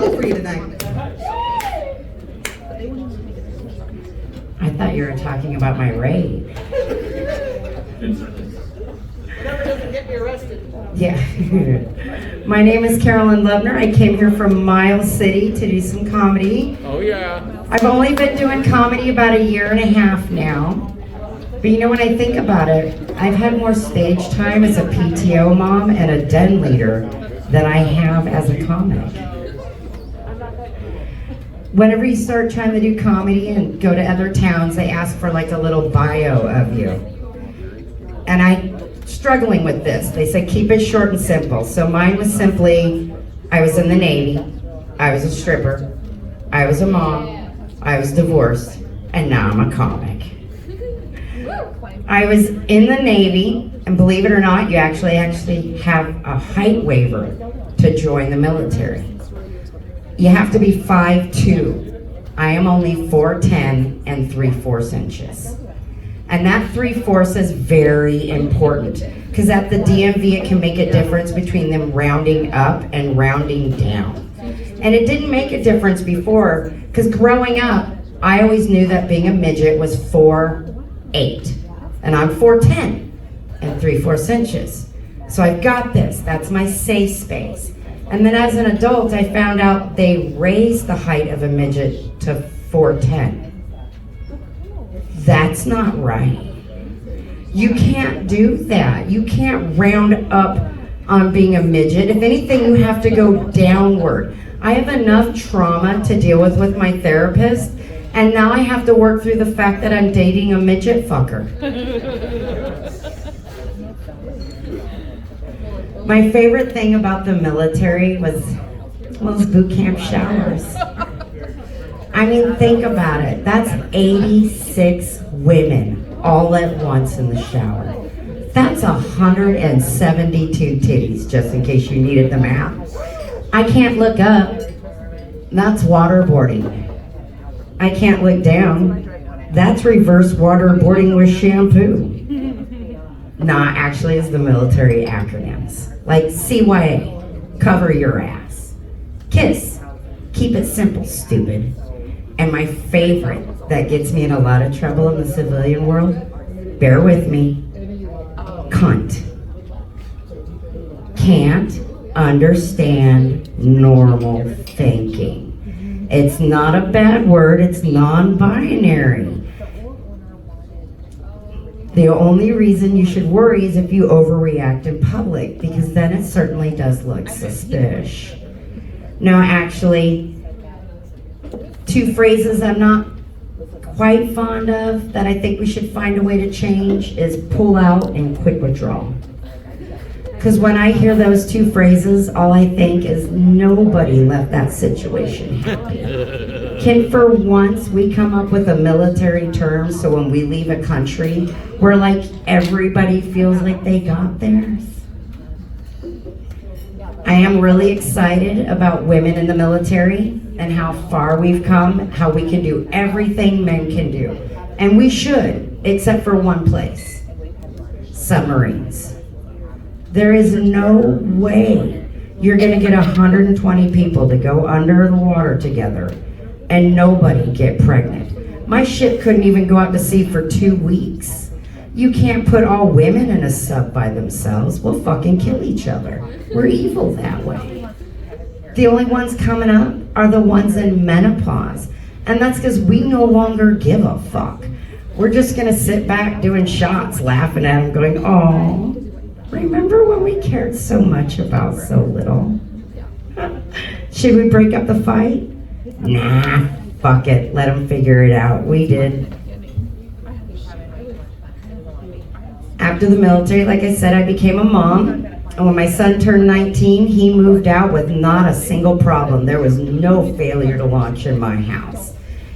trouble for you tonight. I thought you were talking about my raid. Whatever doesn't get me arrested. Yeah. My name is Carolyn Lubner. I came here from Miles City to do some comedy. Oh, yeah. I've only been doing comedy about 1.5 years now. But you know, when I think about it, I've had more stage time as a PTO mom and a den leader than I have as a comic. Whenever you start trying to do comedy and go to other towns, they ask for like a little bio of you. And I'm struggling with this. They said keep it short and simple. So mine was simply, I was in the Navy, I was a stripper, I was a mom, I was divorced, and now I'm a comic. I was in the Navy, and believe it or not, you actually have a height waiver to join the military. You have to be 5'2". I am only 4'10" and 3/4 inches. And that 3/4 is very important, because at the DMV it can make a difference between them rounding up and rounding down. And it didn't make a difference before, because growing up, I always knew that being a midget was 4'8". And I'm 4'10" and 3/4 inches. So I've got this, that's my safe space. And then as an adult, I found out they raised the height of a midget to 4'10". That's not right. You can't do that. You can't round up on being a midget. If anything, you have to go downward. I have enough trauma to deal with my therapist, and now I have to work through the fact that I'm dating a midget fucker. My favorite thing about the military was those boot camp showers. I mean, think about it. That's 86 women all at once in the shower. That's 172 titties, just in case you needed the math. I can't look up. That's waterboarding. I can't look down. That's reverse waterboarding with shampoo. Nah, actually, it's the military acronyms. Like CYA, cover your ass. KISS, keep it simple, stupid. And my favorite, that gets me in a lot of trouble in the civilian world, bear with me, cunt. Can't understand normal thinking. It's not a bad word, it's non-binary. The only reason you should worry is if you overreact in public, because then it certainly does look suspicious. No, actually, 2 phrases I'm not quite fond of that I think we should find a way to change is pull out and quick withdrawal. Because when I hear those 2 phrases, all I think is nobody left that situation happy. Can for once we come up with a military term so when we leave a country, where like everybody feels like they got theirs? I am really excited about women in the military and how far we've come, how we can do everything men can do. And we should, except for one place, submarines. There is no way you're gonna get 120 people to go under the water together and nobody get pregnant. My ship couldn't even go out to sea for 2 weeks. You can't put all women in a sub by themselves. We'll fucking kill each other. We're evil that way. The only ones coming up are the ones in menopause. And that's because we no longer give a fuck. We're just gonna sit back doing shots, laughing at them, going, oh, remember when we cared so much about so little? Should we break up the fight? Nah, fuck it, let them figure it out. We did. After the military, like I said, I became a mom. And when my son turned 19, he moved out with not a single problem. There was no failure to launch in my house.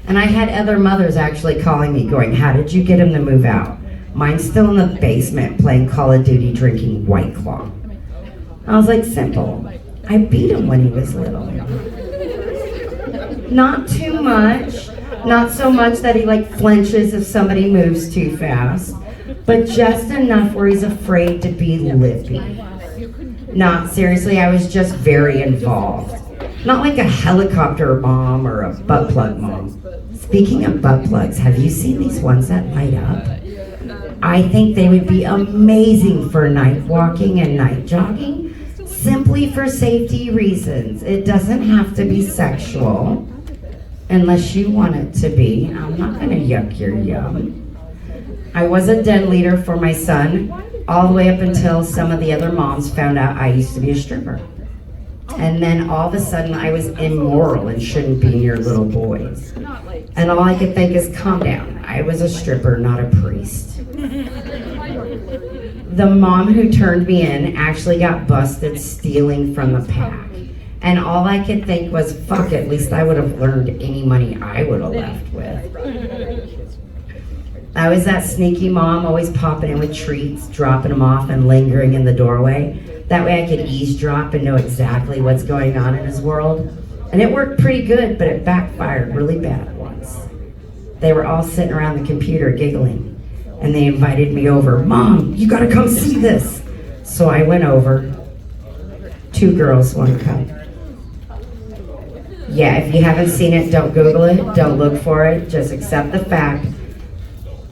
And I had other mothers actually calling me going, how did you get him to move out? Mine's still in the basement playing Call of Duty, drinking White Claw. I was like, simple. I beat him when he was little. Not too much. Not so much that he like flinches if somebody moves too fast. But just enough where he's afraid to be lippy. Not seriously, I was just very involved. Not like a helicopter mom or a butt plug mom. Speaking of butt plugs, have you seen these ones that light up? I think they would be amazing for night walking and night jogging, simply for safety reasons. It doesn't have to be sexual, unless you want it to be. I'm not gonna yuck your yum. I was a den leader for my son, all the way up until some of the other moms found out I used to be a stripper. And then all of a sudden I was immoral and shouldn't be near little boys. And all I could think is, calm down. I was a stripper, not a priest. The mom who turned me in actually got busted stealing from the pack. And all I could think was, fuck, at least I would have learned any money I would have left with. I was that sneaky mom, always popping in with treats, dropping them off and lingering in the doorway. That way I could eavesdrop and know exactly what's going on in his world. And it worked pretty good, but it backfired really bad once. They were all sitting around the computer giggling, and they invited me over. Mom, you gotta come see this. So I went over. 2 girls, 1 cup. Yeah, if you haven't seen it, don't Google it, don't look for it, just accept the fact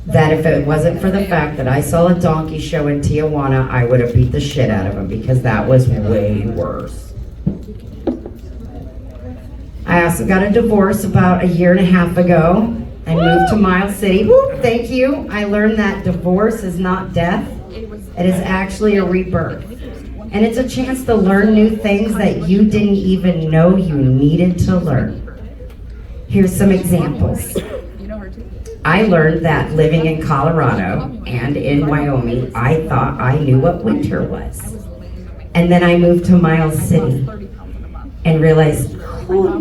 that if it wasn't for the fact that I saw a donkey show in Tijuana, I would have beat the shit out of him, because that was way worse. I also got a divorce about 1.5 years ago. I moved to Miles City. Woo, thank you. I learned that divorce is not death. It is actually a rebirth. And it's a chance to learn new things that you didn't even know you needed to learn. Here's some examples. I learned that living in Colorado and in Wyoming, I thought I knew what winter was. And then I moved to Miles City and realized, oh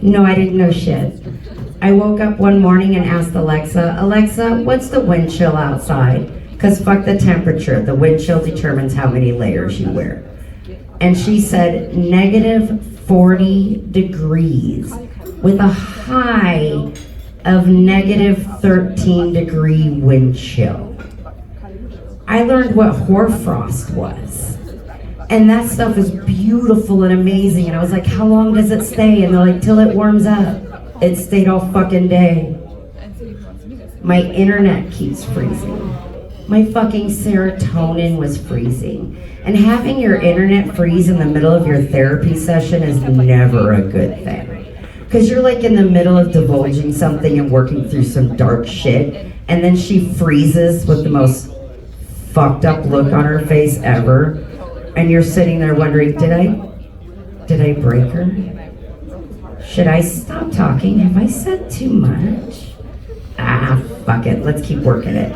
no, I didn't know shit. I woke up one morning and asked Alexa, Alexa, what's the wind chill outside? Because fuck the temperature, the wind chill determines how many layers you wear. And she said -40 degrees with a high of -13-degree wind chill. I learned what hoarfrost was. And that stuff is beautiful and amazing. And I was like, how long does it stay? And they're like, till it warms up. It stayed all fucking day. My internet keeps freezing. My fucking serotonin was freezing. And having your internet freeze in the middle of your therapy session is never a good thing. Because you're like in the middle of divulging something and working through some dark shit, and then she freezes with the most fucked up look on her face ever, and you're sitting there wondering, did I break her? Should I stop talking? Have I said too much? Ah, fuck it, let's keep working it.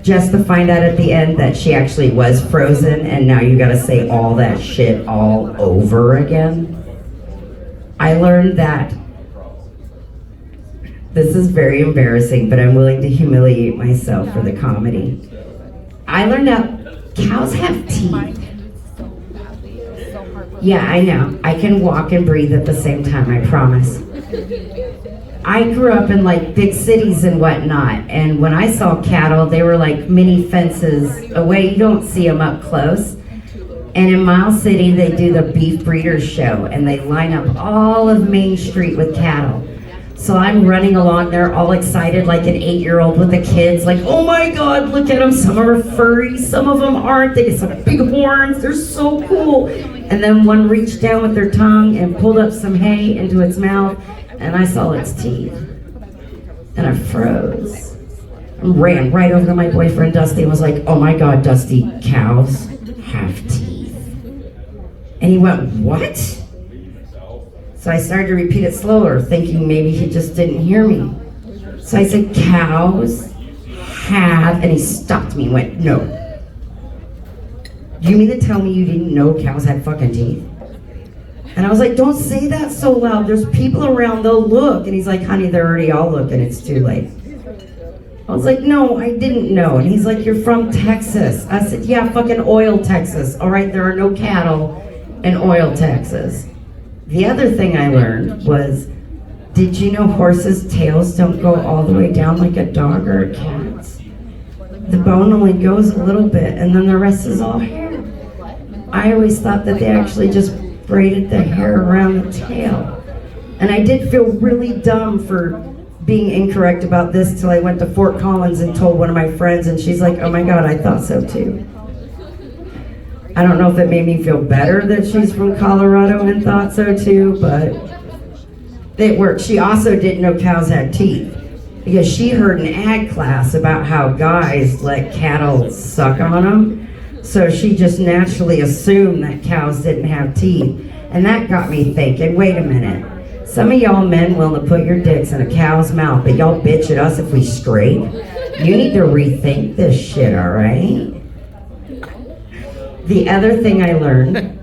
Just to find out at the end that she actually was frozen, and now you gotta say all that shit all over again. I learned that this is very embarrassing, but I'm willing to humiliate myself for the comedy. I learned that cows have teeth. Yeah, I know. I can walk and breathe at the same time, I promise. I grew up in like big cities and whatnot, and when I saw cattle, they were like mini fences away. You don't see them up close. And in Miles City, they do the Beef Breeders Show, and they line up all of Main Street with cattle. So I'm running along there all excited like an 8-year-old with the kids, like, oh my God, look at them. Some are furry, some of them aren't. They get some big horns, they're so cool. And then one reached down with their tongue and pulled up some hay into its mouth, and I saw its teeth. And I froze. I ran right over to my boyfriend Dusty and was like, oh my God, Dusty, cows have teeth. And he went, what? So I started to repeat it slower, thinking maybe he just didn't hear me. So I said, cows have, and he stopped me and went, no. Do you mean to tell me you didn't know cows had fucking teeth? And I was like, don't say that so loud. There's people around, they'll look. And he's like, honey, they're already all looking, it's too late. I was like, no, I didn't know. And he's like, you're from Texas. I said, yeah, fucking oil Texas. All right, there are no cattle in oil Texas. The other thing I learned was, did you know horses' tails don't go all the way down like a dog or a cat's? The bone only goes a little bit, and then the rest is all hair. I always thought that they actually just braided the hair around the tail. And I did feel really dumb for being incorrect about this till I went to Fort Collins and told one of my friends, and she's like, oh my God, I thought so too. I don't know if it made me feel better that she's from Colorado and thought so too, but it worked. She also didn't know cows had teeth because she heard in ag class about how guys let cattle suck on them. So she just naturally assumed that cows didn't have teeth. And that got me thinking, wait a minute. Some of y'all men willing to put your dicks in a cow's mouth, but y'all bitch at us if we scrape. You need to rethink this shit, all right? The other thing I learned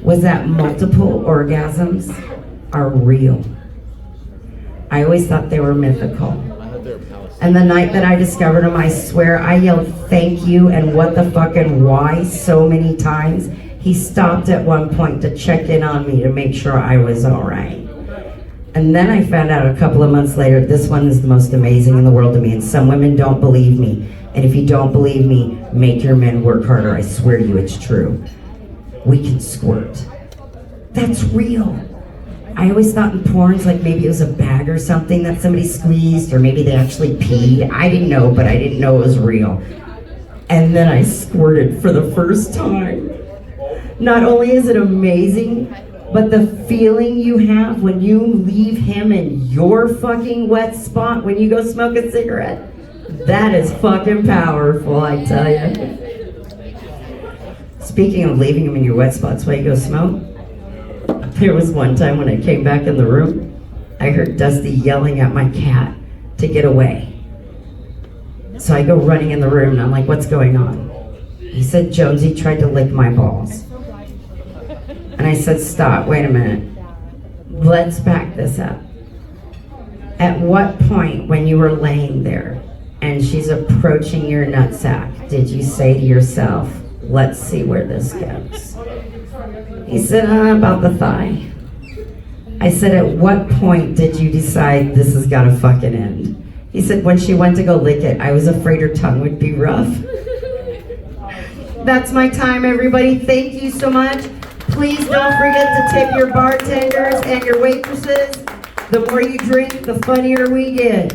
was that multiple orgasms are real. I always thought they were mythical. And the night that I discovered them, I swear I yelled thank you and what the fuck and why so many times. He stopped at one point to check in on me to make sure I was all right. And then I found out a couple of months later, this one is the most amazing in the world to me, and some women don't believe me. And if you don't believe me, make your men work harder. I swear to you, it's true. We can squirt. That's real. I always thought in porns, like maybe it was a bag or something that somebody squeezed, or maybe they actually peed. I didn't know, but I didn't know it was real. And then I squirted for the first time. Not only is it amazing, but the feeling you have when you leave him in your fucking wet spot when you go smoke a cigarette, that is fucking powerful, I tell you. Speaking of leaving him in your wet spots while you go smoke, there was one time when I came back in the room, I heard Dusty yelling at my cat to get away. So I go running in the room and I'm like, what's going on? He said, Jonesy tried to lick my balls. And I said, stop, wait a minute. Let's back this up. At what point when you were laying there and she's approaching your nutsack, did you say to yourself, let's see where this goes? He said, about the thigh. I said, at what point did you decide this has got to fucking end? He said, when she went to go lick it, I was afraid her tongue would be rough. That's my time, everybody. Thank you so much. Please don't forget to tip your bartenders and your waitresses. The more you drink, the funnier we get.